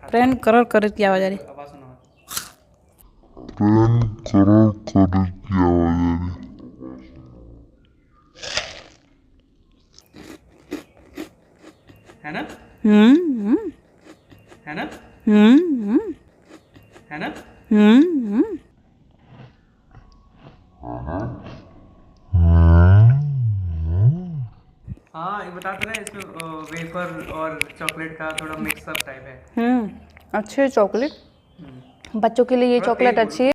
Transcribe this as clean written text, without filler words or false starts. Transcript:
Train करर कर की आवाज आ रही। आवाज सुनो। ट्रेन करो करे की आवाज आ रही। है ना? हम्म है ना? हम्म है ना? हम्म हाँ, ये बताते रहे इसमें वेफर और चॉकलेट का थोड़ा मिक्सअप टाइप है। अच्छे चॉकलेट, बच्चों के लिए ये थोड़ा चॉकलेट तेज अच्छी बोलो। है।